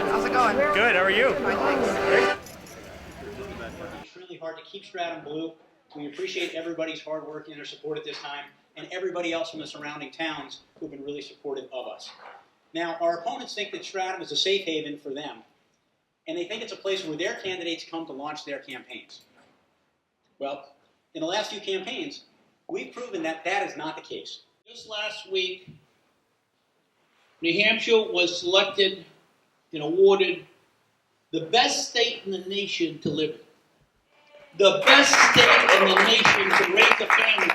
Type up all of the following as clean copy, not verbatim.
How's it going? Good, how are you? Fine, thanks. Extremely hard to keep Stratham blue. We appreciate everybody's hard work and their support at this time, and everybody else from the surrounding towns who've been really supportive of us. Now, our opponents think that Stratham is a safe haven for them, and they think it's a place where their candidates come to launch their campaigns. Well, in the last few campaigns, we've proven that that is not the case. Just last week, New Hampshire was selected and awarded the best state in the nation to live in. The best state in the nation to raise a family.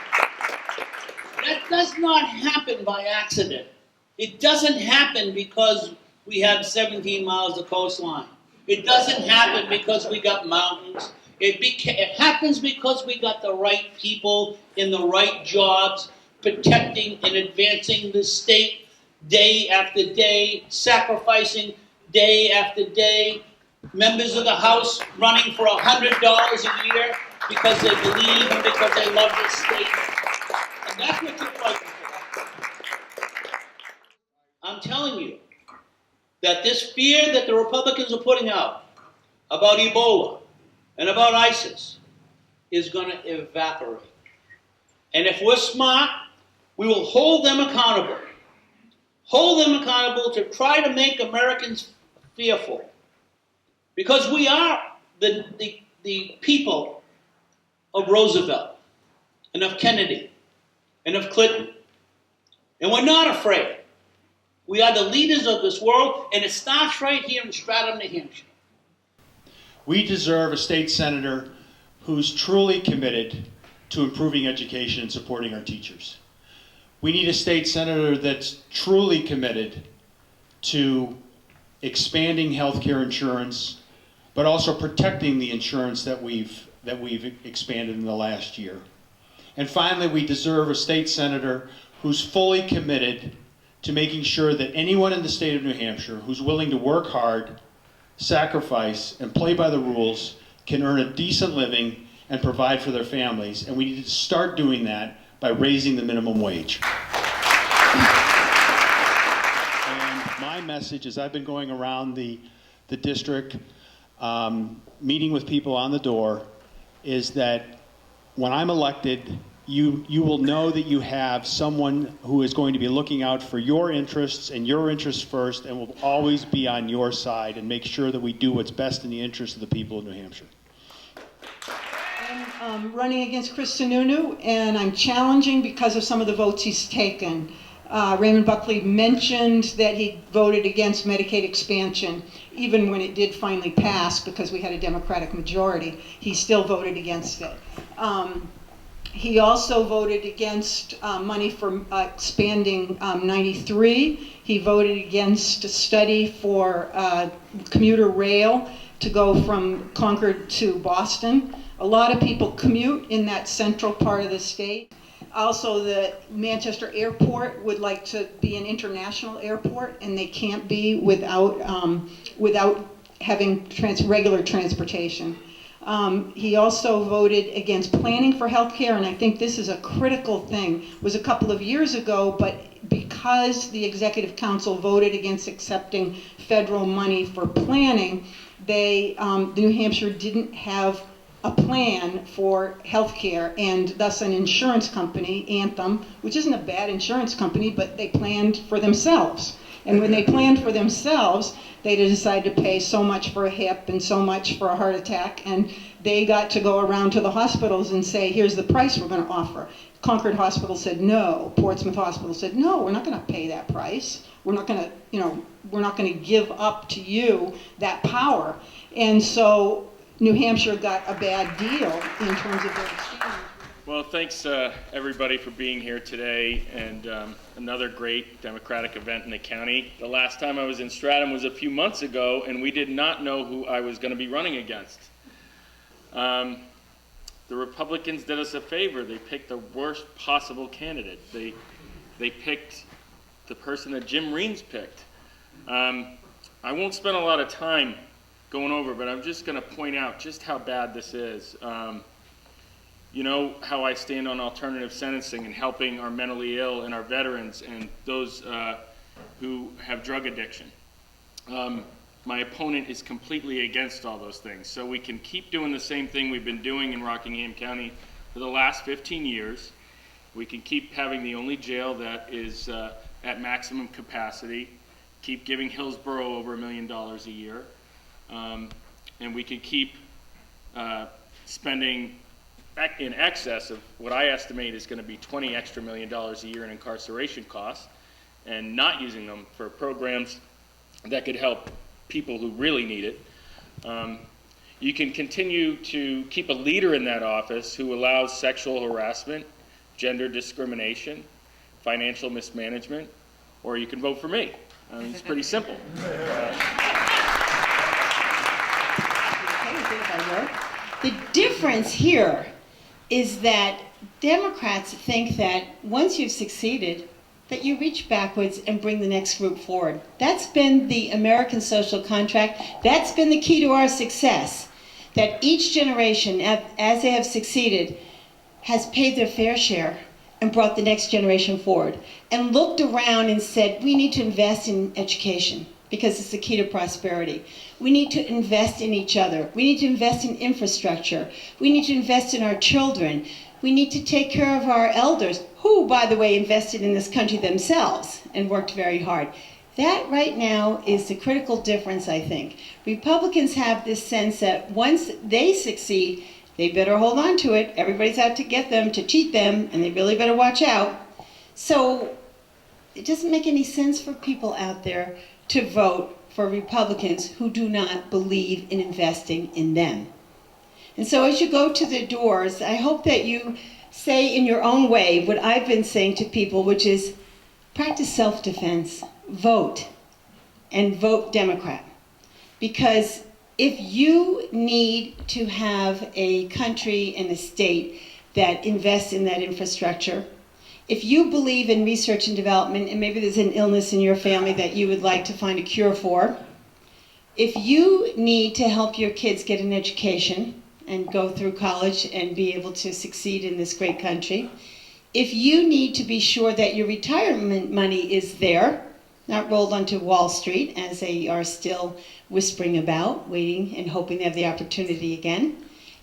That does not happen by accident. It doesn't happen because we have 17 miles of coastline. It doesn't happen because we got mountains. It happens because we got the right people in the right jobs, protecting and advancing the state day after day, sacrificing day after day. Members of the House running for $100 a year because they believe and because they love this state. And that's what you're fighting for. I'm telling you that this fear that the Republicans are putting out about Ebola and about ISIS is going to evaporate. And if we're smart, we will hold them accountable. Hold them accountable to try to make Americans fearful. Because we are the people of Roosevelt and of Kennedy and of Clinton. And we're not afraid. We are the leaders of this world, and it starts right here in Stratham, New Hampshire. We deserve a state senator who's truly committed to improving education and supporting our teachers. We need a state senator that's truly committed to expanding healthcare insurance, but also protecting the insurance that we've expanded in the last year. And finally, we deserve a state senator who's fully committed to making sure that anyone in the state of New Hampshire who's willing to work hard, sacrifice, and play by the rules can earn a decent living and provide for their families. And we need to start doing that by raising the minimum wage. And my message is I've been going around the district, meeting with people on the door, is that when I'm elected, you will know that you have someone who is going to be looking out for your interests and your interests first, and will always be on your side and make sure that we do what's best in the interest of the people of New Hampshire. I'm running against Chris Sununu, and I'm challenging because of some of the votes he's taken. Raymond Buckley mentioned that he voted against Medicaid expansion, even when it did finally pass because we had a Democratic majority. He still voted against it. He also voted against money for expanding 93. He voted against a study for commuter rail to go from Concord to Boston. A lot of people commute in that central part of the state. Also, the Manchester Airport would like to be an international airport, and they can't be without having regular transportation. He also voted against planning for healthcare, and I think this is a critical thing. It was a couple of years ago, but because the Executive Council voted against accepting federal money for planning, New Hampshire didn't have a plan for healthcare, and thus an insurance company, Anthem, which isn't a bad insurance company, but they planned for themselves. And when they planned for themselves, they decided to pay so much for a hip and so much for a heart attack, and they got to go around to the hospitals and say, here's the price we're going to offer. Concord Hospital said no. Portsmouth Hospital said, no, we're not going to pay that price. We're not going to, we're not going to give up to you that power. And so New Hampshire got a bad deal in terms of their exchange. Well, thanks everybody for being here today, and another great Democratic event in the county. The last time I was in Stratham was a few months ago, and we did not know who I was going to be running against. The Republicans did us a favor. They picked the worst possible candidate. They picked the person that Jim Reams picked. I won't spend a lot of time going over, but I'm just going to point out just how bad this is. You know how I stand on alternative sentencing and helping our mentally ill and our veterans and those who have drug addiction. My opponent is completely against all those things. So we can keep doing the same thing we've been doing in Rockingham County for the last 15 years. We can keep having the only jail that is at maximum capacity, keep giving Hillsborough over $1 million a year, and we can keep spending in excess of what I estimate is going to be $20 extra million a year in incarceration costs, and not using them for programs that could help people who really need it. You can continue to keep a leader in that office who allows sexual harassment, gender discrimination, financial mismanagement, or you can vote for me. I mean, it's pretty simple. The difference here is that Democrats think that once you've succeeded, that you reach backwards and bring the next group forward. That's been the American social contract. That's been the key to our success, that each generation, as they have succeeded, has paid their fair share and brought the next generation forward and looked around and said, we need to invest in education because it's the key to prosperity. We need to invest in each other. We need to invest in infrastructure. We need to invest in our children. We need to take care of our elders, who, by the way, invested in this country themselves and worked very hard. That right now is the critical difference, I think. Republicans have this sense that once they succeed, they better hold on to it. Everybody's out to get them, to cheat them, and they really better watch out. So it doesn't make any sense for people out there to vote for Republicans who do not believe in investing in them. And so as you go to the doors, I hope that you say in your own way what I've been saying to people, which is practice self-defense, vote, and vote Democrat. Because if you need to have a country and a state that invests in that infrastructure, if you believe in research and development, and maybe there's an illness in your family that you would like to find a cure for, if you need to help your kids get an education and go through college and be able to succeed in this great country, if you need to be sure that your retirement money is there, not rolled onto Wall Street, as they are still whispering about, waiting and hoping they have the opportunity again,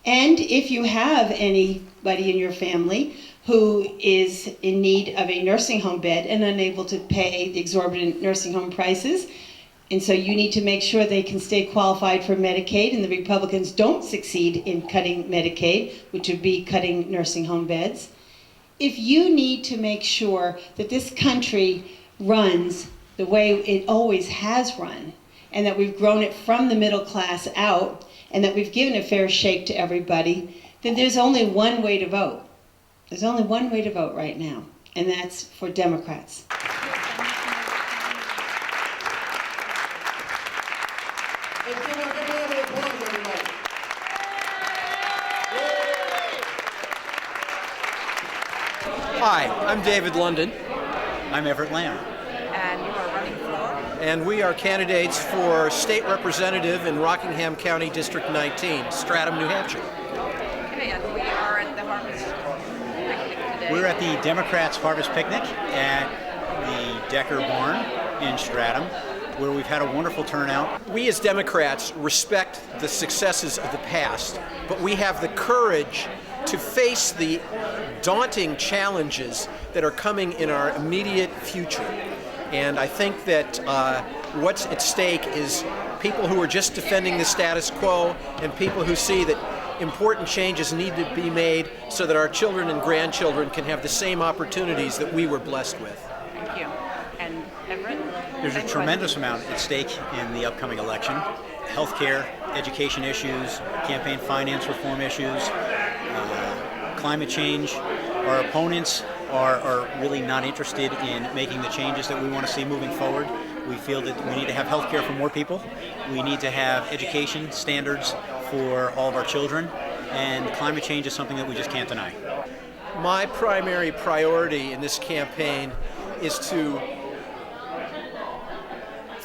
and if you have anybody in your family who is in need of a nursing home bed and unable to pay the exorbitant nursing home prices, and so you need to make sure they can stay qualified for Medicaid, and the Republicans don't succeed in cutting Medicaid, which would be cutting nursing home beds. If you need to make sure that this country runs the way it always has run, and that we've grown it from the middle class out, and that we've given a fair shake to everybody, then there's only one way to vote. There's only one way to vote right now, and that's for Democrats. Hi, I'm David London. I'm Everett Lamb. And you are running for? And we are candidates for state representative in Rockingham County District 19, Stratham, New Hampshire. Okay, and we are at the Harvest Picnic today. We're at the Democrats Harvest Picnic at the Decker Barn in Stratham, where we've had a wonderful turnout. We as Democrats respect the successes of the past, but we have the courage to face the daunting challenges that are coming in our immediate future. And I think that what's at stake is people who are just defending the status quo and people who see that important changes need to be made so that our children and grandchildren can have the same opportunities that we were blessed with. Thank you. And Everett? There's a tremendous amount at stake in the upcoming election. Healthcare, education issues, campaign finance reform issues, climate change. Our opponents are really not interested in making the changes that we want to see moving forward. We feel that we need to have health care for more people. We need to have education standards for all of our children. And climate change is something that we just can't deny. My primary priority in this campaign is to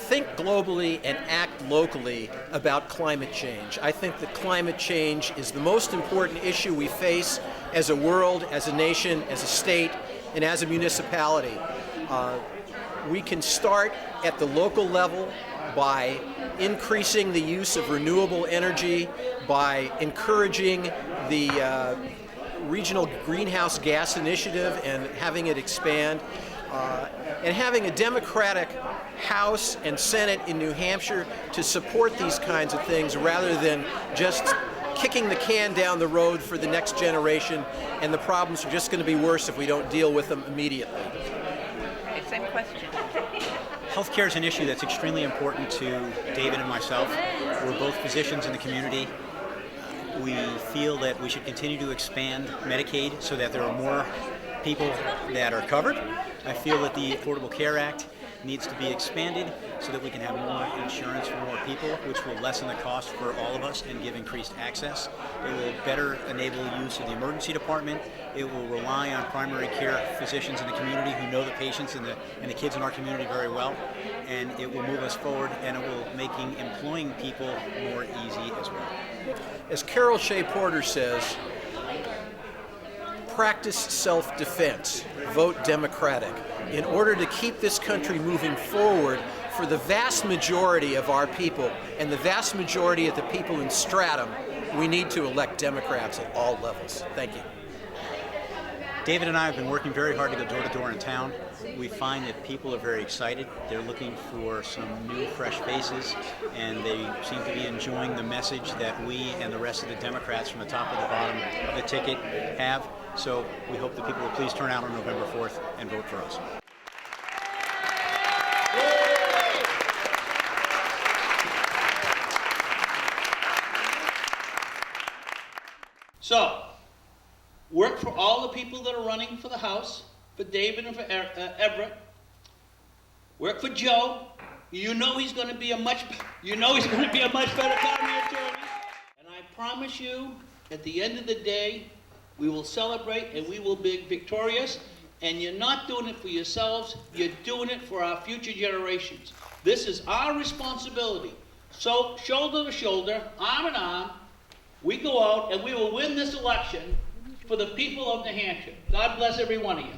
think globally and act locally about climate change. I think that climate change is the most important issue we face as a world, as a nation, as a state, and as a municipality. We can start at the local level by increasing the use of renewable energy, by encouraging the regional greenhouse gas initiative and having it expand, and having a Democratic House and Senate in New Hampshire to support these kinds of things rather than just kicking the can down the road for the next generation, and the problems are just going to be worse if we don't deal with them immediately. Okay, same question. Healthcare is an issue that's extremely important to David and myself. We're both physicians in the community. We feel that we should continue to expand Medicaid so that there are more people that are covered. I feel that the Affordable Care Act needs to be expanded so that we can have more insurance for more people, which will lessen the cost for all of us and give increased access. It will better enable the use of the emergency department. It will rely on primary care physicians in the community who know the patients and the kids in our community very well. And it will move us forward, and it will making employing people more easy as well. As Carol Shea Porter says, practice self-defense, vote Democratic. In order to keep this country moving forward for the vast majority of our people and the vast majority of the people in Stratham, we need to elect Democrats at all levels. Thank you. David and I have been working very hard to go door to door in town. We find that people are very excited. They're looking for some new, fresh faces, and they seem to be enjoying the message that we and the rest of the Democrats from the top to the bottom of the ticket have. So we hope that people will please turn out on November 4th and vote for us. So, work for all the people that are running for the House, for David and for Everett. Work for Joe. You know he's going to be a much better county attorney. And I promise you, at the end of the day, we will celebrate and we will be victorious. And you're not doing it for yourselves, you're doing it for our future generations. This is our responsibility. So, shoulder to shoulder, arm in arm, we go out and we will win this election for the people of New Hampshire. God bless every one of you.